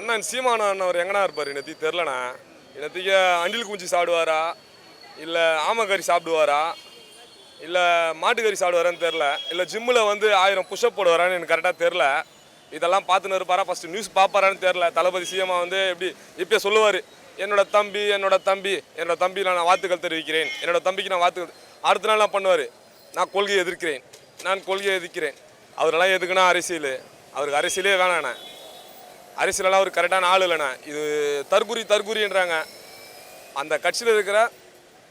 அண்ணன் சீமான அண்ணன் எங்கனா இருப்பார் இன்னத்தி தெரிலண்ணா. இன்னத்திக்கு அண்டில் குஞ்சு சாப்பிடுவாரா, இல்லை ஆமக்கறி சாப்பிடுவாரா, இல்லை மாட்டுக்கறி சாப்பிடுவாரான்னு தெரில, இல்லை ஜிம்மில் வந்து 1000 புஷ்அப் போடுவாரான்னு எனக்கு கரெக்டாக தெரில. இதெல்லாம் பார்த்துன்னு இருப்பாரா, ஃபஸ்ட்டு நியூஸ் பார்ப்பாரான்னு தெரில. தளபதி சிஎம்மா வந்து எப்படி இப்போயே சொல்லுவார், என்னோட தம்பி நான் வாழ்த்துக்கள் தெரிவிக்கிறேன், என்னோட தம்பிக்கு நான் வாழ்த்துக்கள். அடுத்த நாள் நான் பண்ணுவார், நான் கொள்கையை எதிர்க்கிறேன். அவரெல்லாம் எதுக்குன்னா அரசியல், அவருக்கு அரசியலே வேணாண்ணே. அரசியலெல்லாம் அவர் கரெக்டான ஆள் இல்லைண்ணே. இது தற்குறின்றாங்க. அந்த கட்சியில் இருக்கிற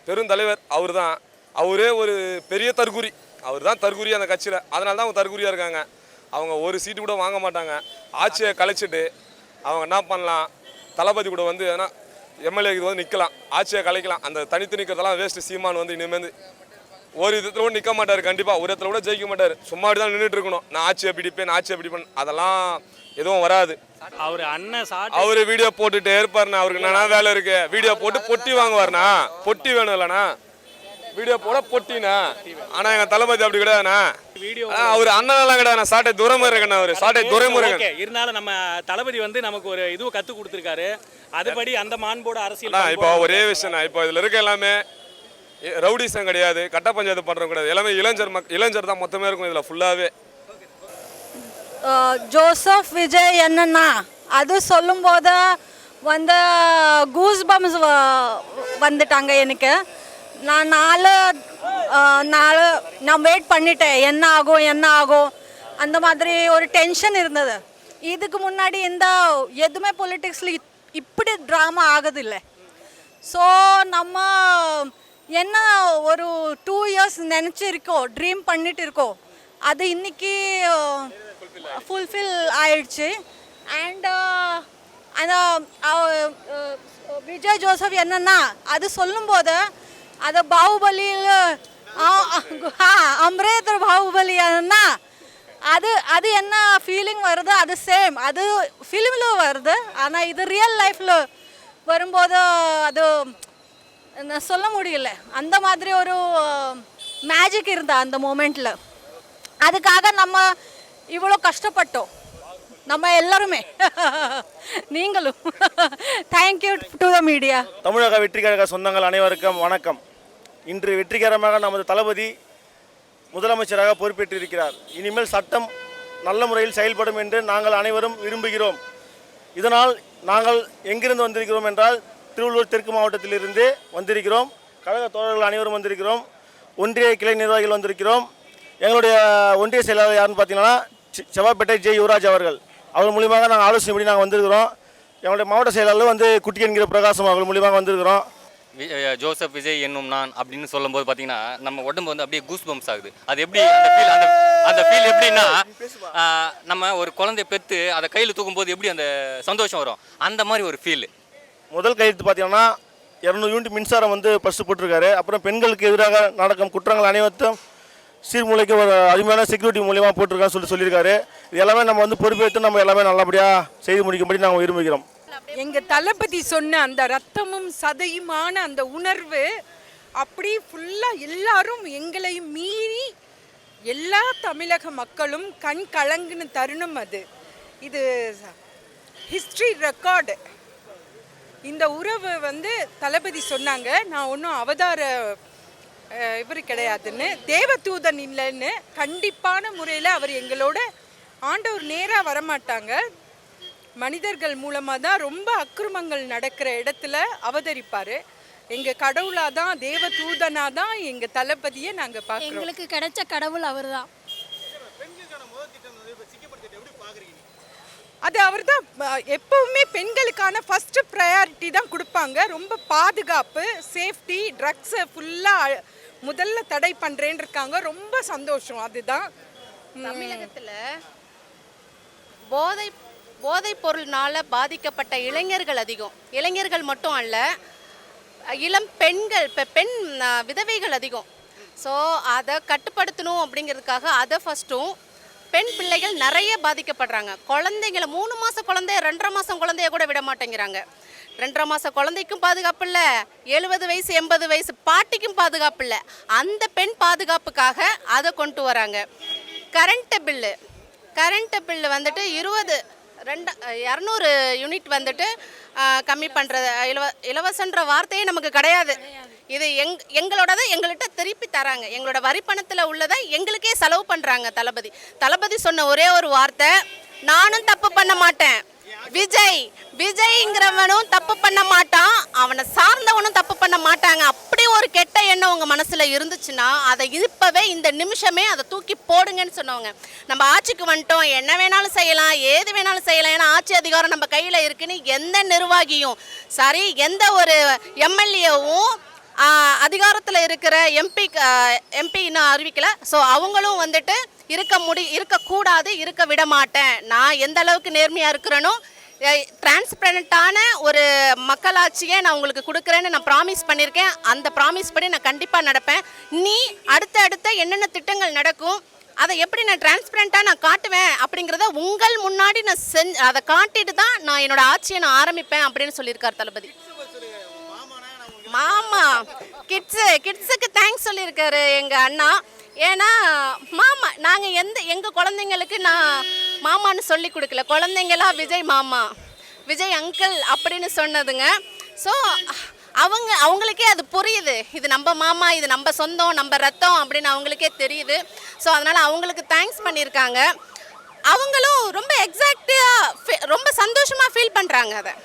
பெருந்தலைவர் அவர் தான். அவரே ஒரு பெரிய தற்குறி. அவர் தான் தற்குறி அந்த கட்சியில். அதனால தான் அவங்க தற்குறியாக இருக்காங்க. அவங்க ஒரு சீட்டு கூட வாங்க மாட்டாங்க. ஆட்சியை கலைச்சிட்டு அவங்க என்ன பண்ணலாம், தளபதி கூட வந்து ஏன்னா எம்எல்ஏக்கு வந்து நிற்கலாம், ஆட்சியை கலைக்கலாம். அந்த தனித்து நிற்கிறதெல்லாம் வேஸ்ட்டு. சீமான் வந்து இனிமேல் ஒரு விதத்தில் கூட நிற்க மாட்டார். கண்டிப்பாக ஒரு இடத்துல கூட ஜெயிக்க மாட்டார். சும்மா தான் நின்றுட்டு இருக்கணும். நான் ஆட்சியை பிடிப்பேன் அதெல்லாம் எதுவும் வராது. அவரு வீடியோ போட்டுட்டே இருப்பாருண்ணா. அவருக்கு என்னன்னா வேலை இருக்கு, வீடியோ போட்டு பொட்டி வாங்குவாருண்ணா. பொட்டி வேணும் இல்லைண்ணா, வீடியோ போட பொட்டினா. ஆனா எங்க தளபதி அப்படி கிடையாதுண்ணா. அவர் அண்ணனெல்லாம் கிடையாது, சாட்டை துரைமுருகன். அவரு சாட்டை துரைமுருகன். இருந்தாலும் நம்ம தளபதி வந்து நமக்கு ஒரு இதுவும் கத்து கொடுத்துருக்காரு. அதுபடி அந்த மாண்போட அரசியல். இப்போ ஒரே விஷயம், இப்போ இதுல இருக்க எல்லாமே ரவுடிசம் கிடையாது, கட்ட பஞ்சாயத்து பண்றவங்க கிடையாது. எல்லாமே இளைஞர் தான் மொத்தமே இருக்கும் இதுல ஃபுல்லாவே. ஜோசப் விஜய் என்னன்னா அது சொல்லும்போது வந்து கூஸ் பம்ஸ் வந்துட்டாங்க எனக்கு. நான் நான் வெயிட் பண்ணிட்டேன், என்ன ஆகும் அந்த மாதிரி ஒரு டென்ஷன் இருந்தது. இதுக்கு முன்னாடி எதுவுமே பொலிட்டிக்ஸில் இப்படி ட்ராமா ஆகுதில்லை. ஸோ நம்ம என்ன ஒரு 2 இயர்ஸ் நினச்சிருக்கோம், ட்ரீம் பண்ணிட்டு இருக்கோம், அது இன்னைக்கு ஃபுல்ஃபில் ஆயிடுச்சு. அண்ட் அந்த விஜய் ஜோசப் என்னன்னா அது சொல்லும்போது அது பாகுபலியில் அம்ரேதர் பாகுபலி என்னன்னா அது என்ன ஃபீலிங் வருது, அது சேம் அது ஃபிலிமில் வருது. ஆனால் இது ரியல் லைஃப்பில் வரும்போது அது சொல்ல முடியல. அந்த மாதிரி ஒரு மேஜிக் இருந்தா அந்த மூமெண்ட்டில். அதுக்காக நம்ம இவ்வளோ கஷ்டப்பட்டோம், நம்ம எல்லாருமே, நீங்களும். Thank you to the media. தமிழக வெற்றிக்கழக சொந்தங்கள் அனைவருக்கும் வணக்கம். இன்று வெற்றிகரமாக நமது தளபதி முதலமைச்சராக பொறுப்பேற்றிருக்கிறார். இனிமேல் சட்டம் நல்ல முறையில் செயல்படும் என்று நாங்கள் அனைவரும் விரும்புகிறோம். இதனால் நாங்கள் எங்கிருந்து வந்திருக்கிறோம் என்றால் திருவள்ளூர் தெற்கு மாவட்டத்திலிருந்து வந்திருக்கிறோம். கழக தோழர்கள் அனைவரும் வந்திருக்கிறோம். ஒன்றிய கிளை நிர்வாகிகள் வந்திருக்கிறோம். எங்களுடைய ஒன்றிய செயலாளர் யாருன்னு பார்த்தீங்கன்னா செவ்வாப்பேட்டை ஜே யுவராஜ் அவர்கள். அவர் மூலியமாக நாங்கள் ஆலோசனைப்படி நாங்கள் வந்திருக்கிறோம். எங்களுடைய மாவட்ட செயலாளர் வந்து குட்டி என்கிற பிரகாசம் அவர்கள் மூலியமாக வந்திருக்கிறோம். ஜோசப் விஜய் என்னும் நான் அப்படின்னு சொல்லும்போது பார்த்தீங்கன்னா நம்ம உடம்பு வந்து அப்படியே கூஸ் பம்ப்ஸ் ஆகுது. அது எப்படி அந்த ஃபீல் எப்படின்னா, நம்ம ஒரு குழந்தைய பெற்று அதை கையில் தூக்கும்போது எப்படி அந்த சந்தோஷம் வரும், அந்த மாதிரி ஒரு ஃபீல். முதல் கையெழுத்து பார்த்தீங்கன்னா 200 யூனிட் மின்சாரம் வந்து ஃபஸ்ட்டு போட்டிருக்காரு. அப்புறம் பெண்களுக்கு எதிராக நடக்கும் குற்றங்கள் அனைவரும் சீர்மூலைக்கு ஒரு அருமையான செக்யூரிட்டி மூலியமாக போட்டிருக்கான்னு சொல்லியிருக்காரு. இது எல்லாமே நம்ம வந்து பொறுப்பேற்று நம்ம எல்லாமே நல்லபடியாக செய்து முடிக்கும்படி நாங்கள் விரும்புகிறோம். எங்கள் தளபதி சொன்ன அந்த ரத்தமும் சதையுமான அந்த உணர்வு அப்படி ஃபுல்லாக எல்லாரும் எங்களையும் மீறி எல்லா தமிழக மக்களும் கண் கலங்கின தருணம் அது. இது ஹிஸ்ட்ரி ரெக்கார்டு. இந்த உறவு வந்து தளபதி சொன்னாங்க, நான் ஒன்றும் அவதார இவர் கிடையாதுன்னு, தேவதூதன் இல்லைன்னு. கண்டிப்பான முறையில் அவர் எங்களோட ஆண்டவர் நேராக வரமாட்டாங்க, மனிதர்கள் மூலமாக தான் ரொம்ப அக்கிரமங்கள் நடக்கிற இடத்துல அவதரிப்பார். எங்கள் கடவுளாக தான், தேவ தூதனாக தான் எங்கள் தளபதியை நாங்கள் பார்க்குறோம். எங்களுக்கு கிடைச்ச கடவுள் அவர் தான். அது அவர் தான் எப்பவுமே பெண்களுக்கான ஃபஸ்ட்டு ப்ரையாரிட்டி தான் கொடுப்பாங்க. ரொம்ப பாதுகாப்பு, சேஃப்டி, ட்ரக்ஸை ஃபுல்லாக முதல்ல தடை பண்ணுறேன்னு இருக்காங்க. ரொம்ப சந்தோஷம். அதுதான் தமிழகத்தில் போதைப் பொருள்னால பாதிக்கப்பட்ட இளைஞர்கள் அதிகம். இளைஞர்கள் மட்டும் அல்ல, இளம் பெண்கள், பெண் விதவைகள் அதிகம். ஸோ அதை கட்டுப்படுத்தணும் அப்படிங்கிறதுக்காக அதை ஃபஸ்ட்டும், பெண் பிள்ளைகள் நிறைய பாதிக்கப்படுறாங்க. குழந்தைங்கள 3 மாத குழந்தைய 2.5 மாதம் குழந்தைய கூட விட மாட்டேங்கிறாங்க. 2.5 மாத குழந்தைக்கும் பாதுகாப்பு இல்லை, 70 வயசு 80 வயசு பாட்டிக்கும் பாதுகாப்பு இல்லை. அந்த பெண் பாதுகாப்புக்காக அதை கொண்டு வராங்க. கரண்ட்டு பில்லு வந்துட்டு 200 யூனிட் வந்துட்டு கம்மி பண்ணுறது இலவசன்ற வார்த்தையே நமக்கு கிடையாது. இது எங்களோடதை எங்கள்கிட்ட திருப்பி தராங்க. எங்களோட வரி பணத்தில் உள்ளதை எங்களுக்கே செலவு பண்ணுறாங்க தளபதி சொன்ன ஒரே ஒரு வார்த்தை, நானும் தப்பு பண்ண மாட்டேன், விஜய்ங்கிறவனும் தப்பு பண்ண மாட்டான், அவனை சார்ந்தவனும் தப்பு பண்ண மாட்டாங்க. அப்படி ஒரு கெட்ட எண்ணம் உங்கள் மனசில் இருந்துச்சுன்னா அதை இப்போவே இந்த நிமிஷமே அதை தூக்கி போடுங்கன்னு சொன்னவங்க. நம்ம ஆட்சிக்கு வந்துட்டோம், என்ன வேணாலும் செய்யலாம், ஏது வேணாலும் செய்யலாம், ஏன்னா ஆட்சி அதிகாரம் நம்ம கையில் இருக்குன்னு எந்த நிர்வாகியும் சரி, எந்த ஒரு எம்எல்ஏவும் அதிகாரத்தில் இருக்கிற எம்பி இன்னும் அறிவிக்கலை. ஸோ அவங்களும் வந்துட்டு இருக்கக்கூடாது, இருக்க விட மாட்டேன். நான் எந்த அளவுக்கு நேர்மையாக இருக்கிறேனோ, டிரான்ஸ்பரண்டான ஒரு மக்களாட்சியை நான் உங்களுக்கு கொடுக்குறேன்னு நான் ப்ராமிஸ் பண்ணியிருக்கேன். அந்த ப்ராமிஸ் படி நான் கண்டிப்பாக நடப்பேன். அடுத்த என்னென்ன திட்டங்கள் நடக்கும், அதை எப்படி நான் டிரான்ஸ்பரண்டாக நான் காட்டுவேன் அப்படிங்கிறத உங்கள் முன்னாடி நான் அதை காட்டிட்டு தான் நான் என்னோட ஆட்சியை நான் ஆரம்பிப்பேன் அப்படின்னு சொல்லியிருக்கார் தளபதி. மாமா கிட்ஸுக்கு தேங்க்ஸ் சொல்லியிருக்காரு எங்கள் அண்ணா. ஏன்னா மாமா நாங்கள் எங்கள் குழந்தைங்களுக்கு நான் மாமான்னு சொல்லி கொடுக்கல, குழந்தைங்களா விஜய் அங்கிள் அப்படின்னு சொன்னதுங்க. ஸோ அவங்களுக்கே அது புரியுது, இது நம்ம மாமா, இது நம்ம சொந்தம், நம்ம ரத்தம் அப்படின்னு அவங்களுக்கே தெரியுது. ஸோ அதனால் அவங்களுக்கு தேங்க்ஸ் பண்ணியிருக்காங்க. அவங்களும் ரொம்ப எக்ஸாக்டாக ரொம்ப சந்தோஷமாக ஃபீல் பண்ணுறாங்க. அதை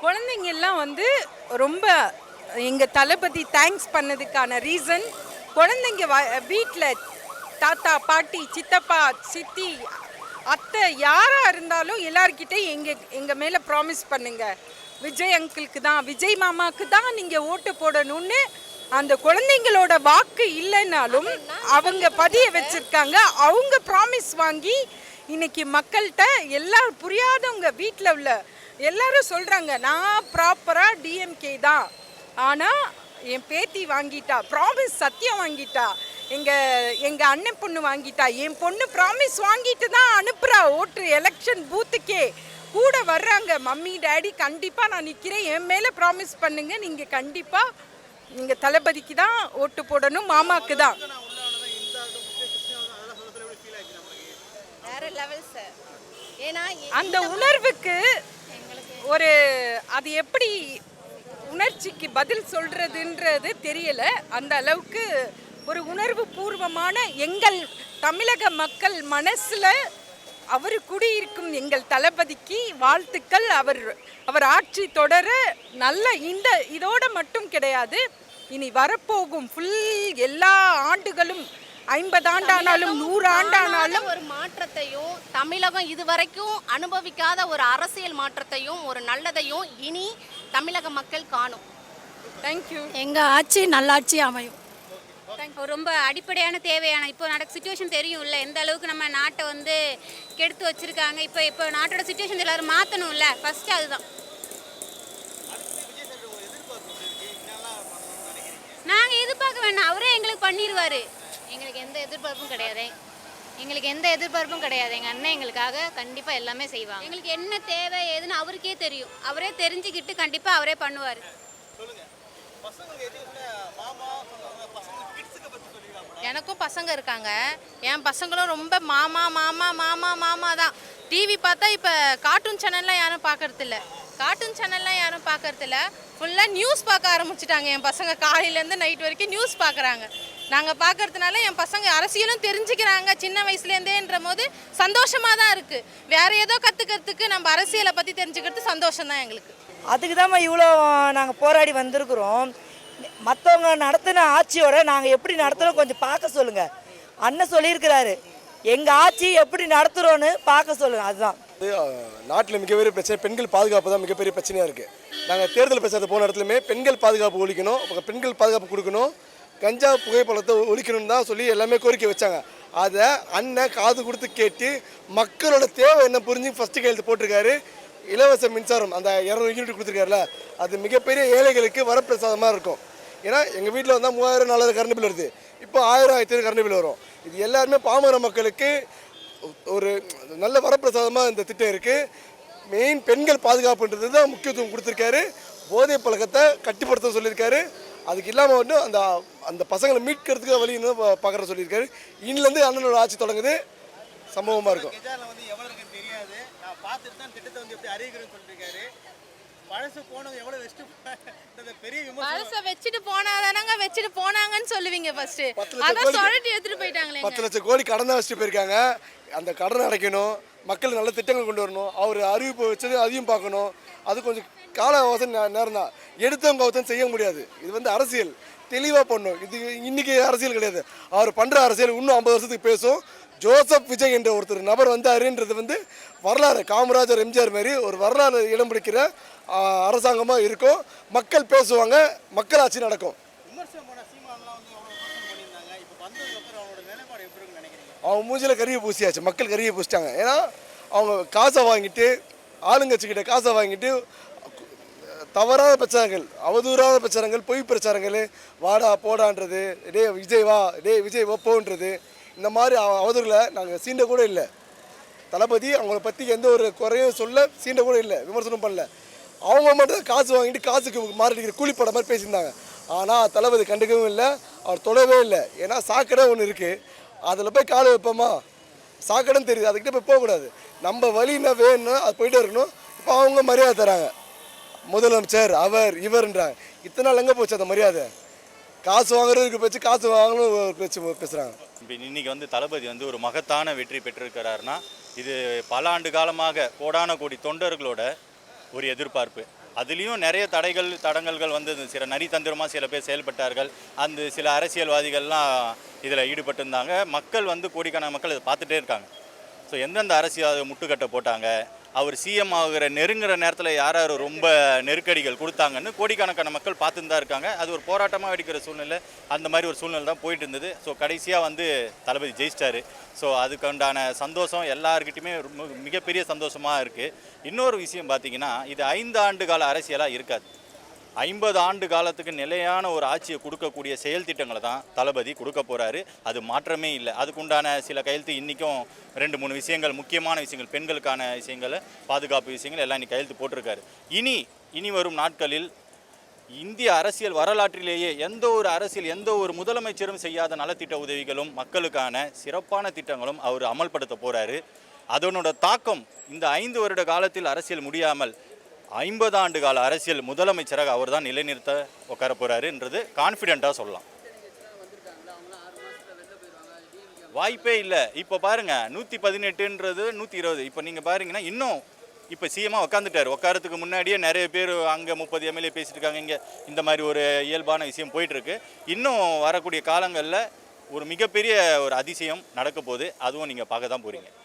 குழந்தைங்க எல்லாம் வந்து ரொம்ப எங்கள் தளபதி தேங்க்ஸ் பண்ணதுக்கான ரீசன், குழந்தைங்க வீட்டில் தாத்தா பாட்டி சித்தப்பா சித்தி அத்தை யாராக இருந்தாலும் எல்லார்கிட்டையும் எங்கள் மேலே ப்ராமிஸ் பண்ணுங்க, விஜய் அங்கிளுக்கு தான், விஜய் மாமாவுக்கு தான் நீங்கள் ஓட்டு போடணும்னு அந்த குழந்தைங்களோட வாக்கு இல்லைன்னாலும் அவங்க பதிய வச்சுருக்காங்க. அவங்க ப்ராமிஸ் வாங்கி இன்னைக்கு மக்கள்கிட்ட எல்லாரும் புரியாதவங்க வீட்டில் உள்ள எல்லாரும் சொல்கிறாங்க, நான் ப்ராப்பராக டிஎம்கே தான், ஆனால் என் பேத்தி வாங்கிட்டா, ப்ராமிஸ் சத்தியம் வாங்கிட்டா, எங்கள் அண்ணன் பொண்ணு வாங்கிட்டா, என் பொண்ணு ப்ராமிஸ் வாங்கிட்டு தான் அனுப்புகிறா ஓட்டு எலெக்ஷன் பூத்துக்கே கூட வர்றாங்க. மம்மி டேடி கண்டிப்பாக நான் நிற்கிறேன், என் மேலே ப்ராமிஸ் பண்ணுங்க, நீங்கள் கண்டிப்பாக நீங்கள் தளபதிக்கு தான் ஓட்டு போடணும், மாமாவுக்கு தான். வேற லெவல் சார். ஏன்னா அந்த உணர்வுக்கு ஒரு அது எப்படி உணர்ச்சிக்கு பதில் சொல்றதுன்றது தெரியல. அந்த அளவுக்கு ஒரு உணர்வு பூர்வமான எங்கள் தமிழக மக்கள் மனசுல அவர் குடியிருக்கும் எங்கள் தளபதிக்கு வாழ்த்துக்கள். அவர் ஆட்சி தொடர நல்ல இதோட மட்டும் கிடையாது, இனி வரப்போகும் ஃபுல் எல்லா ஆண்டுகளும் 50 ஆண்டானாலும் 100 ஆண்டானாலும் ஒரு மாற்றத்தையும், தமிழகம் இதுவரைக்கும் அனுபவிக்காத ஒரு அரசியல் மாற்றத்தையும் ஒரு நல்லதையும் இனி தமிழக மக்கள் காணும். தேங்க்யூ. எங்கள் ஆட்சி நல்லாட்சி அமையும். ரொம்ப அடிப்படையான தேவையான இப்போ சுச்சுவேஷன் தெரியும்ல, எந்த அளவுக்கு நம்ம நாட்டை வந்து கெடுத்து வச்சிருக்காங்க. இப்போ நாட்டோட சுச்சுவேஷன் எல்லாரும் மாற்றணும்ல, ஃபர்ஸ்ட் அதுதான். நாங்கள் எதிர்பார்க்க வேண்டாம், அவரே எங்களுக்கு பண்ணிடுவார். எங்களுக்கு எந்த எதிர்பார்ப்பும் கிடையாது, எங்கள் அண்ணன் எங்களுக்காக கண்டிப்பாக எல்லாமே செய்வாங்க. எங்களுக்கு என்ன தேவை ஏதுன்னு அவருக்கே தெரியும், அவரே தெரிஞ்சுக்கிட்டு கண்டிப்பாக அவரே பண்ணுவார். எனக்கும் பசங்க இருக்காங்க, என் பசங்களும் ரொம்ப மாமா மாமா மாமா மாமா தான். டிவி பார்த்தா இப்போ கார்ட்டூன் சேனல்லாம் யாரும் பார்க்கறதில்ல, ஃபுல்லாக நியூஸ் பார்க்க ஆரம்பிச்சிட்டாங்க. என் பசங்க காலையிலேருந்து நைட் வரைக்கும் நியூஸ் பார்க்குறாங்க. நாங்கள் பார்க்கறதுனால என் பசங்க அரசியலும் தெரிஞ்சுக்கிறாங்க சின்ன வயசுலேருந்தேன்ற போது சந்தோஷமாக தான் இருக்குது. வேறு ஏதோ கற்றுக்கிறதுக்கு நம்ம அரசியலை பற்றி தெரிஞ்சுக்கிறது சந்தோஷம் தான் எங்களுக்கு. அதுக்கு தான் இவ்வளோ நாங்கள் போராடி வந்திருக்கிறோம். மற்றவங்க நடத்தின ஆட்சியோட நாங்கள் எப்படி நடத்துகிறோம் கொஞ்சம் பார்க்க சொல்லுங்கள். அண்ணன் சொல்லியிருக்கிறாரு, எங்கள் ஆட்சி எப்படி நடத்துகிறோன்னு பார்க்க சொல்லுங்கள். அதுதான் நாட்டில் மிகப்பெரிய பிரச்சனை பெண்கள் பாதுகாப்பு தான் மிகப்பெரிய பிரச்சனையாக இருக்குது. நாங்கள் தேர்தல் பிரச்சாரத்தை போன இடத்துலையுமே பெண்கள் பாதுகாப்பு ஒழிக்கணும், பெண்கள் பாதுகாப்பு கொடுக்கணும், கஞ்சா புகைப்பழத்தை ஒழிக்கணும்னு தான் சொல்லி எல்லாமே கோரிக்கை வச்சாங்க. அதை அண்ணன் காது கொடுத்து கேட்டு மக்களோட தேவை என்ன புரிஞ்சு ஃபஸ்ட்டு கையெழுத்து போட்டிருக்காரு. இலவச மின்சாரம் அந்த 200 யூனிட் கொடுத்துருக்காருல, அது மிகப்பெரிய ஏழைகளுக்கு வரப்பிரசாதமாக இருக்கும். ஏன்னா எங்கள் வீட்டில் வந்தால் 3000 4000 கரண்ட் பில் வருது, இப்போ 1000 1500 கரண்ட் பில் வரும். இது எல்லாருமே பாமர மக்களுக்கு ஒரு நல்ல வரப்பிரசாதமாக இந்த திட்டம் இருக்குது. மெயின் பெண்கள் பாதுகாப்புன்றது தான் முக்கியத்துவம் கொடுத்துருக்காரு. போதை பழக்கத்தை கட்டுப்படுத்த சொல்லியிருக்காரு. அதுக்கு இல்லாமல் வந்து அந்த பசங்களை மீட்கிறதுக்கு வழி பார்க்குற சொல்லியிருக்காரு. இன்னிலேருந்து அண்ணனோட ஆட்சி தொடங்குது, சம்பவமாக இருக்கும். பார்த்துட்டு தான் திட்டத்தை வந்து எப்படி அறிவிக்கிறேன்னு சொல்லியிருக்காரு. பழசு போனவங்க எவ்வளோ வச்சுட்டு பெரிய பழசை வச்சுட்டு போனாதானங்க வச்சுட்டு போனாங்கன்னு சொல்லுவீங்க ஃபர்ஸ்ட். 10 லட்சம் அதான் கோடி சொல்லிட்டு எடுத்துட்டு போயிட்டாங்களே. 10 லட்சம் கோடி கடன் தான் வச்சுட்டு போயிருக்காங்க. அந்த கடன் அடைக்கணும், மக்கள் நல்ல திட்டங்கள் கொண்டு வரணும், அவர் அறிவிப்பு வச்சது அதையும் பார்க்கணும். அது கொஞ்சம் கால அவசரம் நேரம் தான். எடுத்தவங்க அவசரம் செய்ய முடியாது. இது வந்து அரசியல் தெளிவாக பண்ணணும். இது இன்னைக்கு அரசியல் கிடையாது. அவர் பண்ணுற அரசியல் இன்னும் 50 வருஷத்துக்கு பேசும். ஜோசப் விஜய் என்ற ஒருத்தர் நபர் வந்தாருன்றது வந்து வரலாறு, காமராஜர் எம்ஜிஆர் மாதிரி ஒரு வரலாறு இடம் பிடிக்கிற அரசாங்கமாக இருக்கும். மக்கள் பேசுவாங்க, மக்களாட்சி நடக்கும். விமர்சனம் போன சீமானெலாம் வந்து அவ்வளோ விமர்சனம் பண்ணியிருந்தாங்க. இப்போ வந்ததுக்கு அப்புறம் அவரோட நிலைப்பாடு எப்படி இருக்குன்னு நினைக்கிறீங்க? அவங்க மூஞ்சில கறியை பூசியாச்சு, மக்கள் கறியை பூசிட்டாங்க. ஏன்னா அவங்க காசை வாங்கிட்டு, ஆளுங்கட்சிக்கிட்ட காசை வாங்கிட்டு தவறான பிரச்சாரங்கள், அவதூறான பிரச்சாரங்கள், பொய் பிரச்சாரங்கள், வாடா போடான்றது, டே விஜய் வா, டே விஜய் வா போன்றது, இந்த மாதிரி அவதூறில் நாங்கள் சீண்ட கூட இல்லை. தளபதி அவங்கள பற்றி எந்த ஒரு குறையும் சொல்ல சீண்ட கூட இல்லை, விமர்சனம் பண்ணல. அவங்க மட்டும் காசு வாங்கிட்டு காசுக்கு மாறிடிக்கிற கூலிப்படம் மாதிரி பேசியிருந்தாங்க. ஆனால் தளபதி கண்டுக்கவும் இல்லை, அவர் தொடவே இல்லை. ஏன்னா சாக்கடை ஒன்று இருக்குது, அதில் போய் காலை வைப்போமா, சாக்கடைன்னு தெரியுது, அதுக்கிட்ட போய் போகக்கூடாது. நம்ம வழின்னா வேணும்னா அது போயிட்டே இருக்கணும். இப்போ அவங்க மரியாதை தராங்க, முதலமைச்சர் அவர் இவர்ன்றாங்க. இத்தனை நாள் எங்கே போச்சு அந்த மரியாதை? காசு வாங்குறதுக்கு பேச்சு, காசு வாங்கணும் ஒரு பேச்சு பேசுகிறாங்க. இப்போ இன்னைக்கு வந்து தளபதி வந்து ஒரு மகத்தான வெற்றி பெற்றிருக்கிறாருன்னா இது பல ஆண்டு காலமாக கோடான கோடி தொண்டர்களோட ஒரு எதிர்பார்ப்பு. அதுலேயும் நிறைய தடங்கல்கள் வந்து சில நரித்தந்திரமாக சில பேர் செயல்பட்டார்கள். அந்த சில அரசியல்வாதிகள்லாம் இதில் ஈடுபட்டிருந்தாங்க. மக்கள் வந்து கோடிக்கணக்கான மக்கள் இதை பார்த்துட்டே இருக்காங்க. ஸோ எந்தெந்த அரசியல் முட்டுக்கட்டை போட்டாங்க, அவர் சிஎம் ஆகிற நெருங்குற நேரத்தில் யார் யார் ரொம்ப நெருக்கடிகள் கொடுத்தாங்கன்னு கோடிக்கணக்கான மக்கள் பார்த்துட்டு தான் இருக்காங்க. அது ஒரு போராட்டமாக வெடிக்கிற சூழ்நிலை, அந்த மாதிரி ஒரு சூழ்நிலை தான் போயிட்டு இருந்தது. ஸோ கடைசியாக வந்து தளபதி ஜெயிச்சிட்டாரு. ஸோ அதுக்குண்டான சந்தோஷம் எல்லாருக்கிட்டையுமே மிகப்பெரிய சந்தோஷமாக இருக்குது. இன்னொரு விஷயம் பார்த்திங்கன்னா, இது 5 ஆண்டு கால அரசியலாக இருக்காது. 50 ஆண்டு காலத்துக்கு நிலையான ஒரு ஆட்சியை கொடுக்கக்கூடிய செயல் திட்டங்களை தான் தளபதி கொடுக்க போகிறாரு. அது மாற்றமே இல்லை. அதுக்குண்டான சில கையெழுத்து இன்றைக்கும் 2-3 விஷயங்கள், முக்கியமான விஷயங்கள், பெண்களுக்கான விஷயங்கள், பாதுகாப்பு விஷயங்கள் எல்லாம் இன்றைக்கி கையெழுத்து போட்டிருக்காரு. இனி வரும் நாட்களில் இந்திய அரசியல் வரலாற்றிலேயே எந்த ஒரு முதலமைச்சரும் செய்யாத நலத்திட்ட உதவிகளும் மக்களுக்கான சிறப்பான திட்டங்களும் அவர் அமல்படுத்த போகிறாரு. அதனோட தாக்கம் இந்த 5 வருட காலத்தில் அரசியல் முடியாமல் 50 ஆண்டு கால அரசியல் முதலமைச்சராக அவர் தான் நிலைநிறுத்த உட்கார போகிறாருன்றது கான்ஃபிடென்ட்டாக சொல்லலாம். வாய்ப்பே இல்லை. இப்போ பாருங்கள், 118ன்றது 120. இப்போ நீங்கள் பாருங்கன்னா இன்னும் இப்போ சிஎம்மாக உட்காரத்துக்கு முன்னாடியே நிறைய பேர் அங்கே 30 எம்எல்ஏ பேசிட்டு இருக்காங்க. இங்கே இந்த மாதிரி ஒரு இயல்பான விஷயம் போயிட்டுருக்கு. இன்னும் வரக்கூடிய காலங்களில் ஒரு மிகப்பெரிய ஒரு அதிசயம் நடக்க போகுது. அதுவும் நீங்கள் பார்க்க தான் போகிறீங்க.